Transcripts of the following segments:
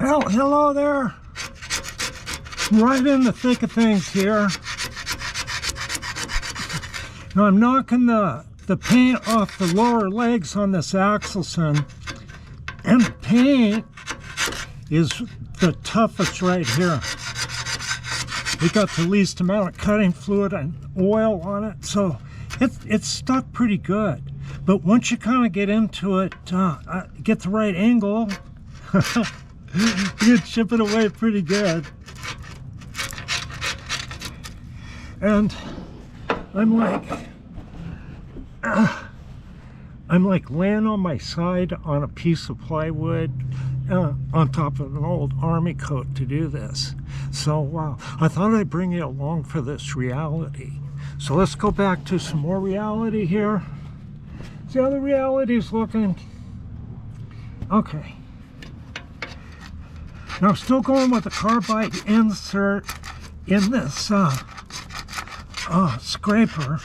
Well, hello there. Right in the thick of things here. Now I'm knocking the paint off the lower legs on this Axelson, and the paint is the toughest right here. We got the least amount of cutting fluid and oil on it, so it's stuck pretty good. But once you kind of get into it, get the right angle, you can chip it away pretty good. And I'm like laying on my side on a piece of plywood on top of an old army coat to do this. So I thought I'd bring you along for this reality. So let's go back to some more reality here. See how the reality's looking? Okay. Now I'm still going with the carbide insert in this scraper.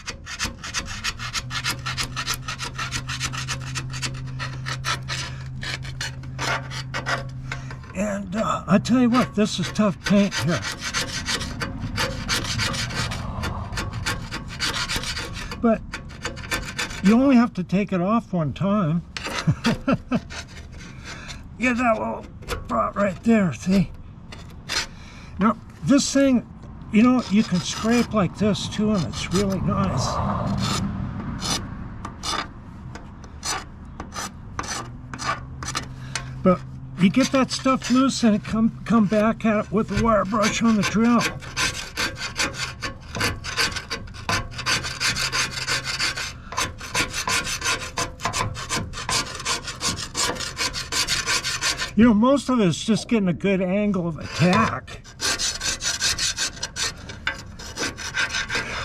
And I tell you what, this is tough paint here. But you only have to take it off one time. Get that little spot right there, see? Now, this thing, you know, you can scrape like this too, and it's really nice. But you get that stuff loose and come back at it with the wire brush on the drill. You know, most of it's just getting a good angle of attack.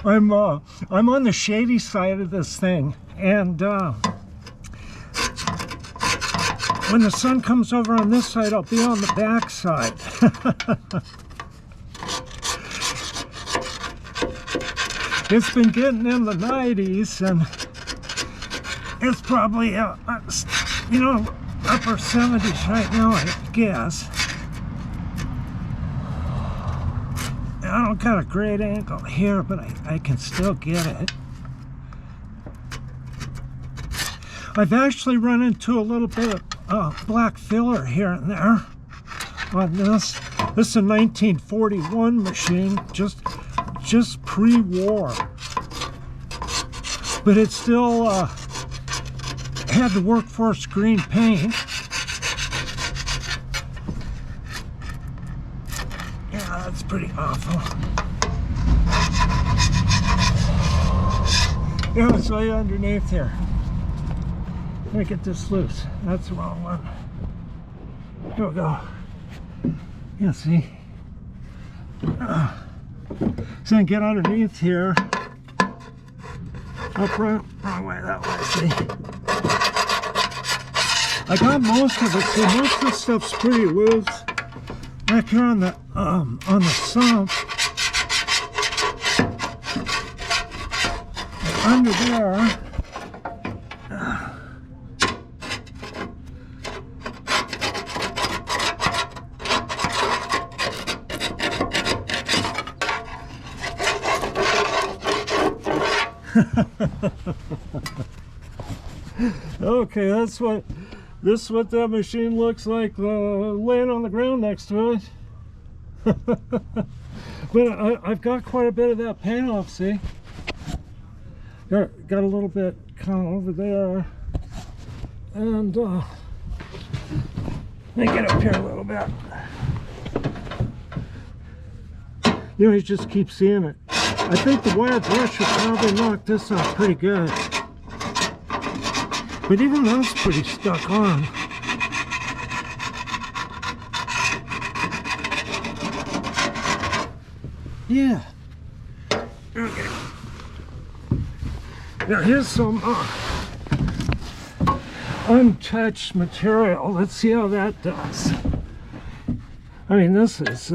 I'm on the shady side of this thing, and when the sun comes over on this side, I'll be on the back side. It's been getting in the 90s, and it's probably you know, upper 70s right now, I guess. I don't got a great angle here, but I can still get it. I've actually run into a little bit of black filler here and there on this. This is a 1941 machine, just pre-war. But it still had the workforce green paint. Yeah, that's pretty awful. Yeah, let's lay you underneath here. Let me get this loose. That's the wrong one. Here we go. Yeah, see? So I get underneath here. Up wrong way, that way, see? I got most of it, so most of the stuff's pretty loose. Back here on the sump, under there, okay, this is what that machine looks like laying on the ground next to it. But I've got quite a bit of that paint off, see? Got a little bit kind of over there. And let me get up here a little bit. You know, you just keep seeing it. I think the wire brush will probably knock this off pretty good. But even that's pretty stuck on. Yeah. Okay. Now here's some untouched material. Let's see how that does. I mean, this is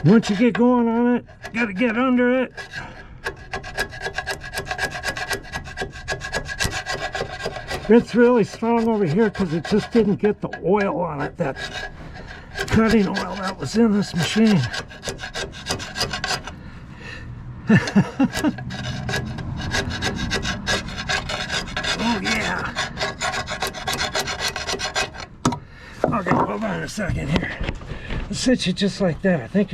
once you get going on it, you gotta get under it. It's really strong over here because it just didn't get the oil on it, that cutting oil that was in this machine. Oh yeah. Okay, hold on a second here. Let's sit you just like that. I think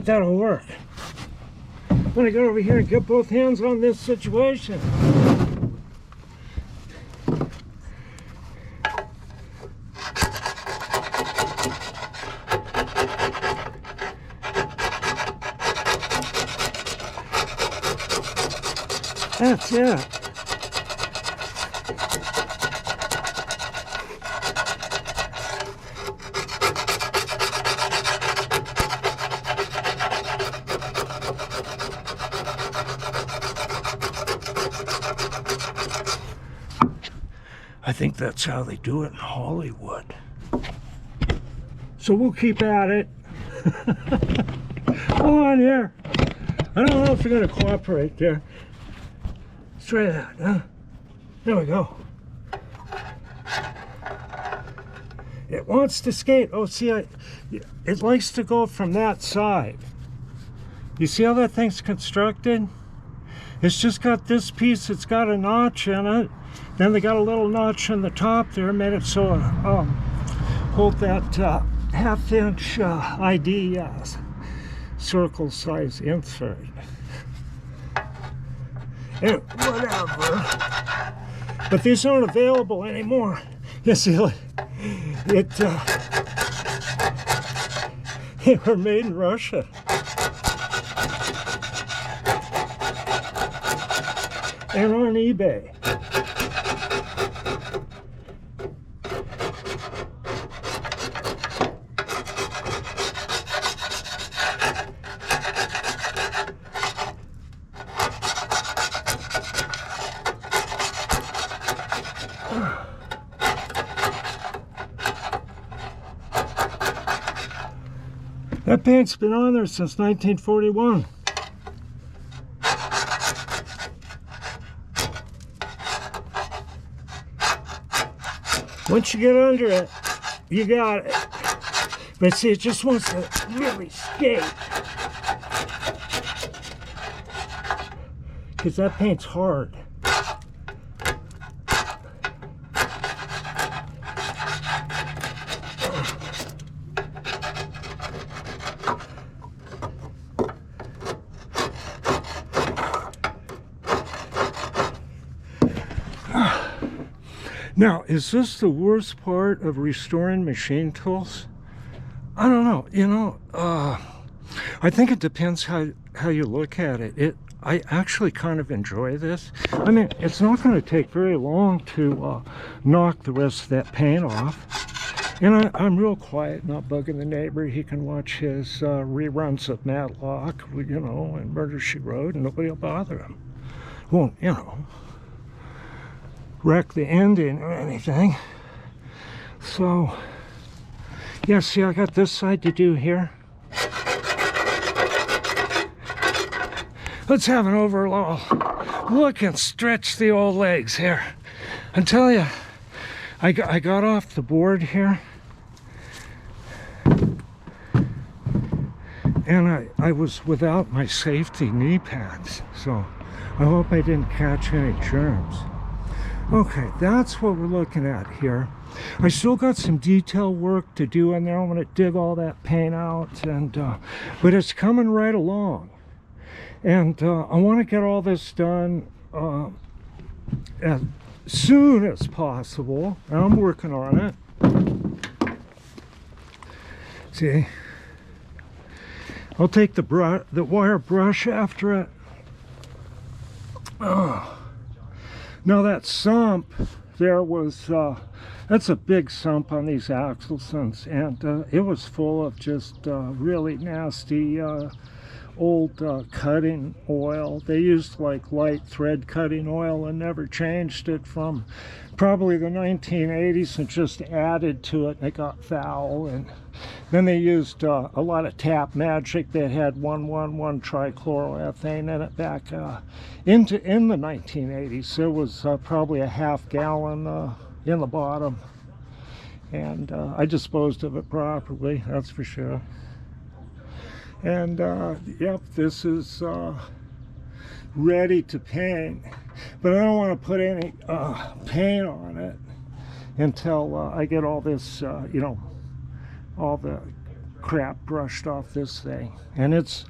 that'll work. I'm gonna go over here and get both hands on this situation. That's it. I think that's how they do it in Hollywood. So we'll keep at it. Hold on here. I don't know if you're going to cooperate there. Let's try that, huh? There we go. It wants to skate. Oh, see, it likes to go from that side. You see how that thing's constructed? It's just got this piece, it's got a notch in it. Then they got a little notch in the top there, made it so hold that half-inch ID circle size insert. And whatever. But these aren't available anymore. You see, they were made in Russia. And on eBay. That paint's been on there since 1941. Once you get under it, you got it. But see, it just wants to really skate. Because that paint's hard. Now, is this the worst part of restoring machine tools? I don't know. You know, I think it depends how you look at it. I actually kind of enjoy this. I mean, it's not going to take very long to knock the rest of that paint off. And I'm real quiet, not bugging the neighbor. He can watch his reruns of Matlock, you know, and Murder, She Wrote, and nobody will bother him. Won't, you know, wreck the ending or anything. So yeah, see, I got this side to do here. Let's have an overall look and stretch the old legs here. I tell you, I got off the board here and I was without my safety knee pads, so I hope I didn't catch any germs. Okay, that's what we're looking at here. I still got some detail work to do in there. I'm going to dig all that paint out, and but it's coming right along. And I want to get all this done as soon as possible. And I'm working on it. See, I'll take the wire brush after it. Now that sump there was, that's a big sump on these Axelsons, and it was full of just really nasty old cutting oil. They used like light thread cutting oil and never changed it from probably the 1980s and just added to it, and it got foul. And Then they used a lot of tap magic that had 1,1,1 trichloroethane in it back in the 1980s. There was probably a half gallon in the bottom, and I disposed of it properly, that's for sure. And yep, this is ready to paint, but I don't want to put any paint on it until I get all this, you know, all the crap brushed off this thing. And it's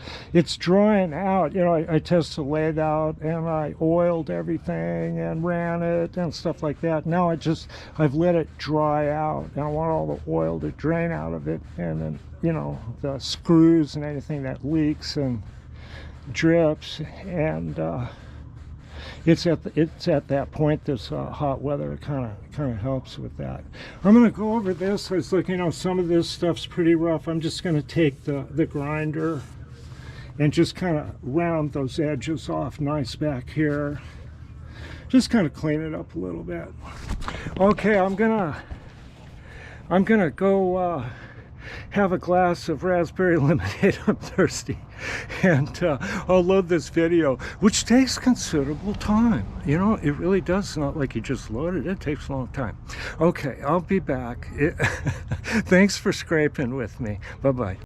drying out. You know, I tested the lathe out, and I oiled everything and ran it and stuff like that. Now I've let it dry out, and I want all the oil to drain out of it, and then, you know, the screws and anything that leaks and drips. And it's at that point, this hot weather kind of helps with that. I'm going to go over this. I was looking, you know, some of this stuff's pretty rough. I'm just going to take the grinder and just kind of round those edges off nice back here. Just kind of clean it up a little bit. Okay, I'm gonna go have a glass of raspberry lemonade. I'm thirsty, and I'll load this video, which takes considerable time. You know, it really does. It's not like you just load it. It takes a long time. Okay, I'll be back. Thanks for scraping with me. Bye-bye.